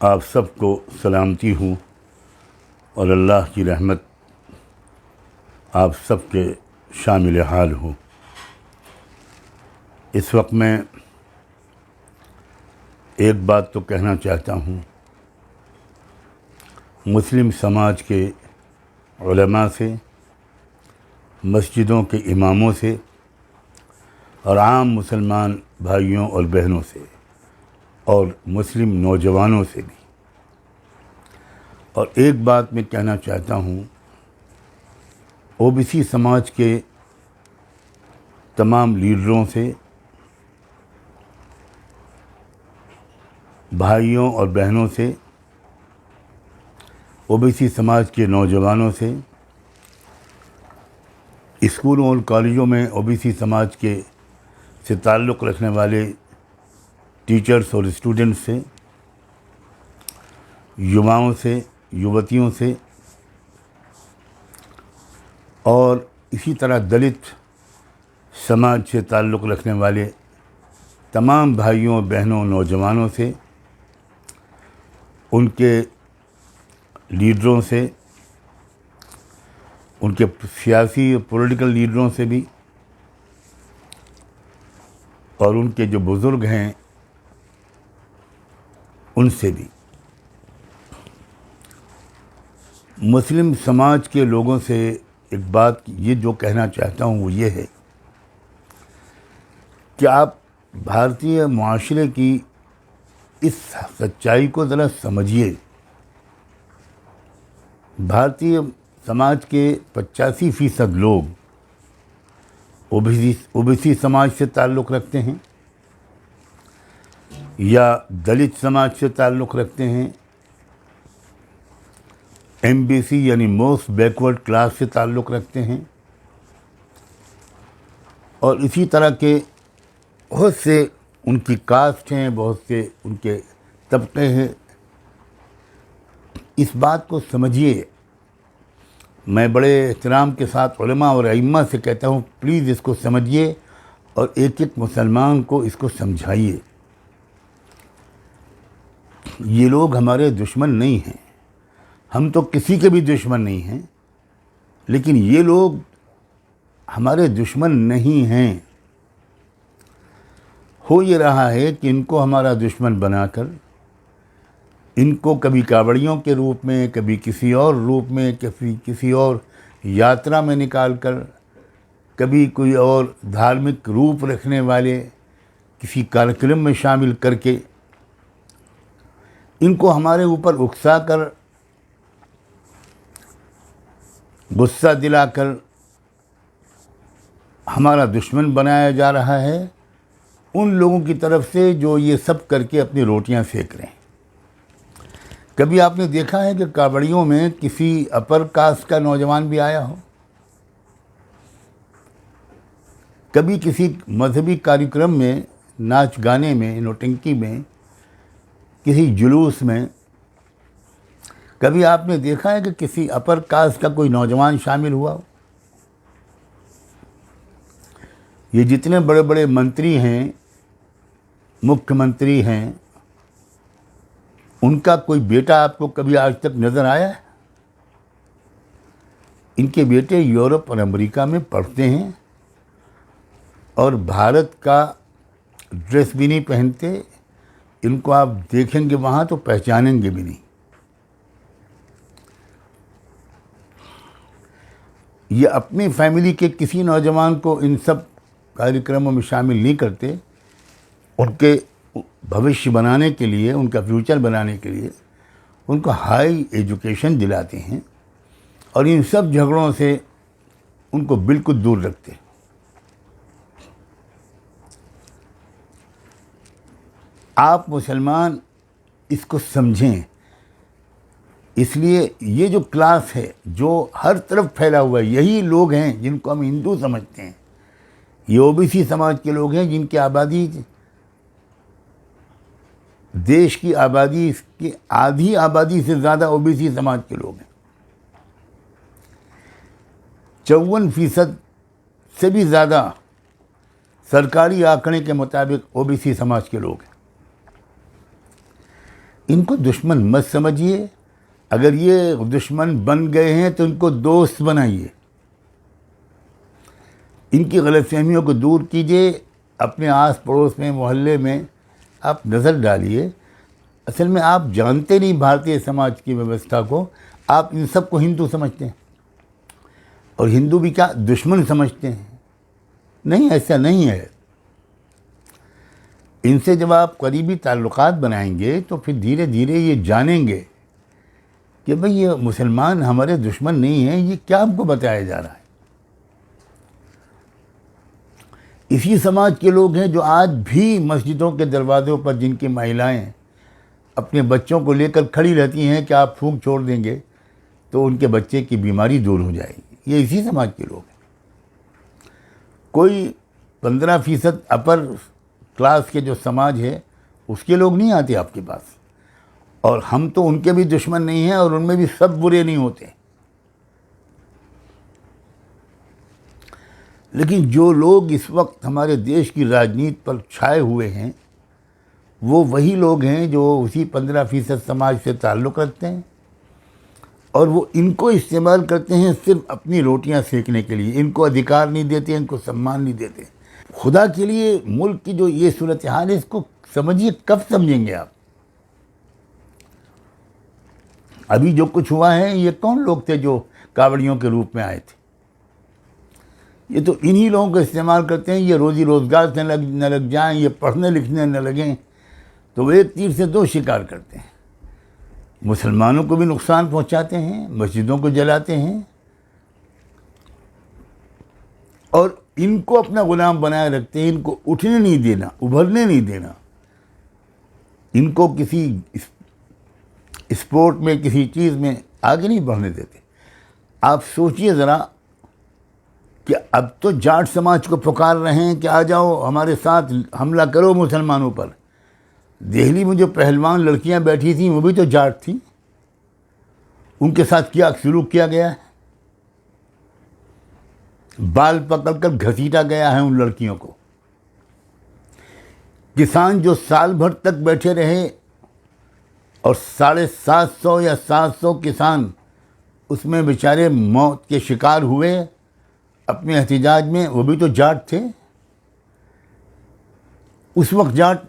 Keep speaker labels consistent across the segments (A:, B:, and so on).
A: آپ سب کو سلامتی ہوں اور اللہ کی رحمت آپ سب کے شامل حال ہو۔ اس وقت میں ایک بات تو کہنا چاہتا ہوں، مسلم سماج کے علماء سے، مسجدوں کے اماموں سے اور عام مسلمان بھائیوں اور بہنوں سے اور مسلم نوجوانوں سے بھی۔ اور ایک بات میں کہنا چاہتا ہوں، او بی سی سماج کے تمام لیڈروں سے، بھائیوں اور بہنوں سے، او بی سی سماج کے نوجوانوں سے، اسکولوں اور کالجوں میں او بی سی سماج کے سے تعلق رکھنے والے ٹیچرز اور اسٹوڈنٹس سے، یواؤں سے، یوتیوں سے، اور اسی طرح دلت سماج سے تعلق رکھنے والے تمام بھائیوں بہنوں نوجوانوں سے، ان کے لیڈروں سے، ان کے سیاسی اور پولیٹیکل لیڈروں سے بھی، اور ان کے جو بزرگ ہیں ان سے بھی، مسلم سماج کے لوگوں سے ایک بات یہ جو کہنا چاہتا ہوں وہ یہ ہے کہ آپ بھارتی معاشرے کی اس سچائی کو ذرا سمجھیے۔ بھارتی سماج کے 85% لوگ او بی سی سماج سے تعلق رکھتے ہیں، یا دلت سماج سے تعلق رکھتے ہیں، ایم بی سی یعنی موسٹ بیکورڈ کلاس سے تعلق رکھتے ہیں، اور اسی طرح کے بہت سے ان کی کاسٹ ہیں، بہت سے ان کے طبقے ہیں۔ اس بات کو سمجھیے۔ میں بڑے احترام کے ساتھ علماء اور ائمہ سے کہتا ہوں، پلیز اس کو سمجھیے اور ایک ایک مسلمان کو اس کو سمجھائیے۔ یہ لوگ ہمارے دشمن نہیں ہیں، ہم تو کسی کے بھی دشمن نہیں ہیں، لیکن یہ لوگ ہمارے دشمن نہیں ہیں۔ ہو یہ رہا ہے کہ ان کو ہمارا دشمن بنا کر، ان کو کبھی کاوڑیوں کے روپ میں، کبھی کسی اور روپ میں، کسی اور یاترا میں نکال کر، کبھی کوئی اور دھارمک روپ رکھنے والے کسی کارکرم میں شامل کر کے، ان کو ہمارے اوپر اکسا کر، غصہ دلا کر ہمارا دشمن بنایا جا رہا ہے، ان لوگوں کی طرف سے جو یہ سب کر کے اپنی روٹیاں سیک رہے ہیں۔ کبھی آپ نے دیکھا ہے کہ کاوڑیوں میں کسی اپر کاسٹ کا نوجوان بھی آیا ہو؟ کبھی کسی مذہبی کاریکرم میں، ناچ گانے میں، نوٹنکی میں، کسی جلوس میں، کبھی آپ نے دیکھا ہے کہ کسی اپر کاسٹ کا کوئی نوجوان شامل ہوا ہو؟ یہ جتنے بڑے بڑے منتری ہیں، مکھیہ منتری ہیں، ان کا کوئی بیٹا آپ کو کبھی آج تک نظر آیا ہے؟ ان کے بیٹے یورپ اور امریکہ میں پڑھتے ہیں اور بھارت کا ڈریس بھی نہیں پہنتے۔ ان کو آپ دیکھیں گے وہاں تو پہچانیں گے بھی نہیں۔ یہ اپنی فیملی کے کسی نوجوان کو ان سب کاریکرموں میں شامل نہیں کرتے۔ ان کے بھوشیہ بنانے کے لیے، ان کا فیوچر بنانے کے لیے ان کو ہائی ایجوکیشن دلاتے ہیں، اور ان سب جھگڑوں سے ان کو بالکل دور رکھتے ہیں۔ آپ مسلمان اس کو سمجھیں۔ اس لیے یہ جو کلاس ہے جو ہر طرف پھیلا ہوا ہے، یہی لوگ ہیں جن کو ہم ہندو سمجھتے ہیں۔ یہ او بی سی سماج کے لوگ ہیں جن کی آبادی، دیش کی آبادی کی آدھی آبادی سے زیادہ او بی سی سماج کے لوگ ہیں۔ 54% سے بھی زیادہ سرکاری آنکڑے کے مطابق او بی سی سماج کے لوگ ہیں۔ ان کو دشمن مت سمجھیے. اگر یہ دشمن بن گئے ہیں تو ان کو دوست بنائیے. ان کی غلط فہمیوں کو دور کیجیے. اپنے آس پڑوس میں، محلے میں آپ نظر ڈالیے. اصل میں آپ جانتے نہیں بھارتیہ سماج کی ویوستھا کو. آپ ان سب کو ہندو سمجھتے ہیں، اور ہندو بھی کیا دشمن سمجھتے ہیں. نہیں، ایسا نہیں ہے. ان سے جب آپ قریبی تعلقات بنائیں گے تو پھر دھیرے دھیرے یہ جانیں گے کہ بھئی یہ مسلمان ہمارے دشمن نہیں ہیں. یہ کیا ہم کو بتایا جا رہا ہے. اسی سماج کے لوگ ہیں جو آج بھی مسجدوں کے دروازوں پر، جن کی مہیلائیں اپنے بچوں کو لے کر کھڑی رہتی ہیں کہ آپ پھونک چھوڑ دیں گے تو ان کے بچے کی بیماری دور ہو جائے گی. یہ اسی سماج کے لوگ ہیں. کوئی 15% اپر کلاس کے جو سماج ہے اس کے لوگ نہیں آتے آپ کے پاس. اور ہم تو ان کے بھی دشمن نہیں ہیں، اور ان میں بھی سب برے نہیں ہوتے. لیکن جو لوگ اس وقت ہمارے دیش کی راجنیت پر چھائے ہوئے ہیں وہ وہی لوگ ہیں جو اسی 15% سماج سے تعلق رکھتے ہیں، اور وہ ان کو استعمال کرتے ہیں صرف اپنی روٹیاں سینکنے کے لیے. ان کو ادھیکار نہیں دیتے، ان کو سمان نہیں دیتے. خدا کے لیے ملک کی جو یہ صورتحال ہے اس کو سمجھیے. کب سمجھیں گے آپ؟ ابھی جو کچھ ہوا ہے یہ کون لوگ تھے جو کاوڑیوں کے روپ میں آئے تھے؟ یہ تو انہی لوگوں کو استعمال کرتے ہیں. یہ روزی روزگار سے نہ لگ جائیں، یہ پڑھنے لکھنے نہ لگیں تو وہ ایک تیر سے دو شکار کرتے ہیں. مسلمانوں کو بھی نقصان پہنچاتے ہیں، مسجدوں کو جلاتے ہیں، اور ان کو اپنا غلام بنائے رکھتے ہیں. ان کو اٹھنے نہیں دینا، ابھرنے نہیں دینا. ان کو کسی اسپورٹ میں، کسی چیز میں آگے نہیں بڑھنے دیتے. آپ سوچئے ذرا کہ اب تو جاٹ سماج کو پکار رہے ہیں کہ آ جاؤ ہمارے ساتھ حملہ کرو مسلمانوں پر. دہلی میں جو پہلوان لڑکیاں بیٹھی تھیں وہ بھی تو جاٹ تھیں. ان کے ساتھ کیا سلوک کیا گیا ہے؟ بال پکڑ کر گھسیٹا گیا ہے ان لڑکیوں کو. کسان جو سال بھر تک بیٹھے رہے اور 750 یا 700 کسان اس میں بیچارے موت کے شکار ہوئے اپنے احتجاج میں، وہ بھی تو جاٹ تھے. اس وقت جاٹ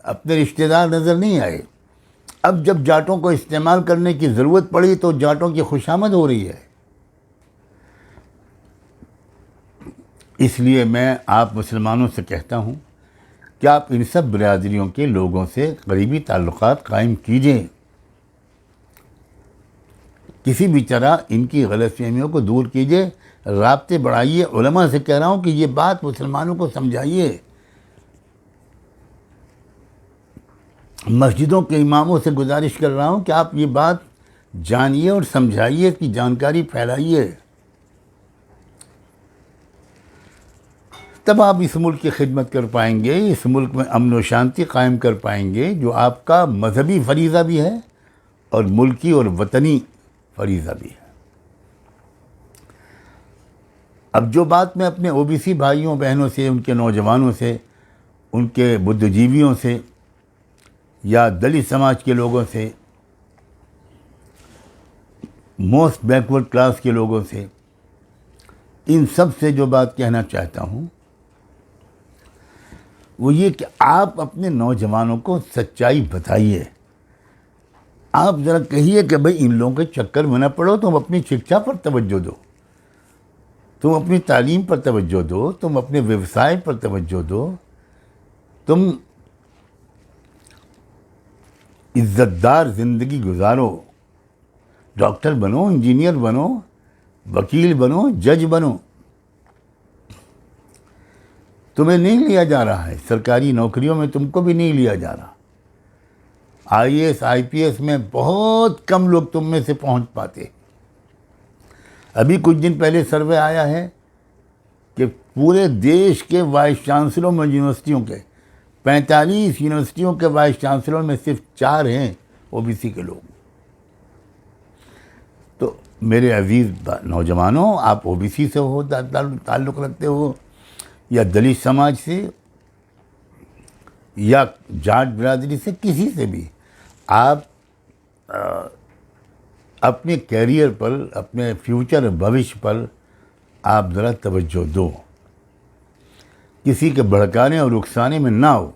A: اپنے رشتہ دار نظر نہیں آئے. اب جب جاٹوں کو استعمال کرنے کی ضرورت پڑی تو جاٹوں کی خوشامد ہو رہی ہے. اس لیے میں آپ مسلمانوں سے کہتا ہوں کہ آپ ان سب برادریوں کے لوگوں سے قریبی تعلقات قائم کیجئے. کسی بھی طرح ان کی غلط فہمیوں کو دور کیجئے، رابطے بڑھائیے. علماء سے کہہ رہا ہوں کہ یہ بات مسلمانوں کو سمجھائیے. مسجدوں کے اماموں سے گزارش کر رہا ہوں کہ آپ یہ بات جانیے اور سمجھائیے، اس کی جانکاری پھیلائیے. تب آپ اس ملک کی خدمت کر پائیں گے، اس ملک میں امن و شانتی قائم کر پائیں گے، جو آپ کا مذہبی فریضہ بھی ہے اور ملکی اور وطنی فریضہ بھی ہے. اب جو بات میں اپنے او بی سی بھائیوں بہنوں سے، ان کے نوجوانوں سے، ان کے بدھ جیویوں سے یا دلت سماج کے لوگوں سے، موسٹ بیکورڈ کلاس کے لوگوں سے، ان سب سے جو بات کہنا چاہتا ہوں وہ یہ کہ آپ اپنے نوجوانوں کو سچائی بتائیے. آپ ذرا کہیے کہ بھئی ان لوگوں کے چکر میں نہ پڑو، تم اپنی شکشا پر توجہ دو، تم اپنی تعلیم پر توجہ دو، تم اپنے ویوسائے پر توجہ دو، تم عزت دار زندگی گزارو. ڈاکٹر بنو، انجینئر بنو، وکیل بنو، جج بنو. تمہیں نہیں لیا جا رہا ہے سرکاری نوکریوں میں، تم کو بھی نہیں لیا جا رہا. آئی A S, I P S میں بہت کم لوگ تم میں سے پہنچ پاتے. ابھی کچھ دن پہلے سروے آیا ہے کہ پورے دیش کے وائس چانسلروں میں یونیورسٹیوں کے 45 یونیورسٹیوں کے وائس چانسلر میں صرف 4 ہیں او بی سی کے لوگ. تو میرے عزیز نوجوانوں، آپ او بی سی سے ہو تعلق رکھتے ہو یا دلت سماج سے یا جاٹ برادری سے، کسی سے بھی، آپ اپنے کیریئر پر، اپنے فیوچر بھوش پر آپ ذرا توجہ دو، کسی کے بھڑکانے اور اکسانے میں نہ ہو۔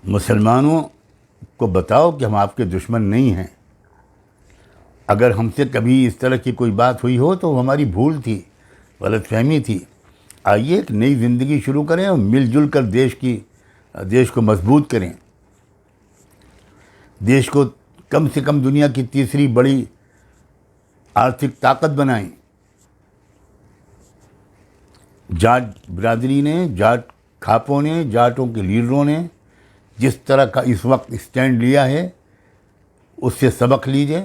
A: مسلمانوں کو بتاؤ کہ ہم آپ کے دشمن نہیں ہیں۔ اگر ہم سے کبھی اس طرح کی کوئی بات ہوئی ہو تو ہماری بھول تھی، غلط فہمی تھی۔ آئیے ایک نئی زندگی شروع کریں اور مل جل کر دیش کو مضبوط کریں، دیش کو کم سے کم دنیا کی تیسری بڑی آرتھک طاقت بنائیں۔ جاٹ برادری نے، جاٹ کھاپوں نے، جاٹوں کے لیڈروں نے جس طرح کا اس وقت اسٹینڈ لیا ہے اس سے سبق لیجیے،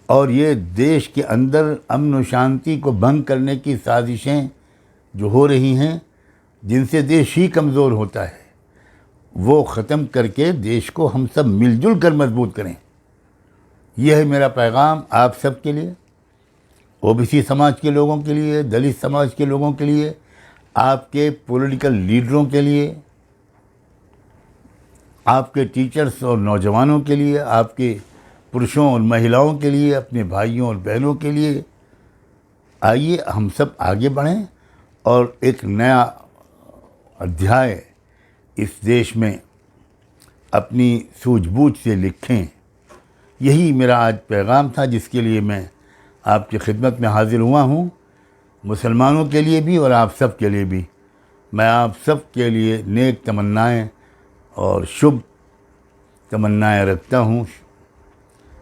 A: اور یہ دیش کے اندر امن و شانتی کو بھنگ کرنے کی سازشیں جو ہو رہی ہیں، جن سے دیش ہی کمزور ہوتا ہے، وہ ختم کر کے دیش کو ہم سب مل جل کر مضبوط کریں۔ یہ ہے میرا پیغام آپ سب کے لیے، او بی سی سماج کے لوگوں کے لیے، دلت سماج کے لوگوں کے لیے، آپ کے پولیٹیکل لیڈروں کے لیے، آپ کے ٹیچرز اور نوجوانوں کے لیے، آپ کے پرشوں اور مہیلاؤں کے لیے، اپنے بھائیوں اور بہنوں کے لیے۔ آئیے ہم سب آگے بڑھیں اور ایک نیا ادھیائے اس دیش میں اپنی سوجھ بوجھ سے لکھیں۔ یہی میرا آج پیغام تھا جس کے لیے میں آپ کی خدمت میں حاضر ہوا ہوں، مسلمانوں کے لیے بھی اور آپ سب کے لیے بھی۔ میں آپ سب کے لیے نیک تمنائیں اور شبھ تمنائیں رکھتا ہوں۔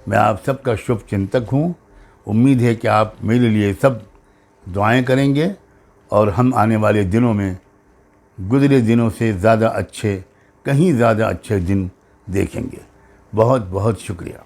A: میں آپ سب کا شبھ چنتک ہوں۔ امید ہے کہ آپ میرے لیے سب دعائیں کریں گے اور ہم آنے والے دنوں میں گزرے دنوں سے زیادہ اچھے، کہیں زیادہ اچھے دن دیکھیں گے۔ بہت بہت شکریہ۔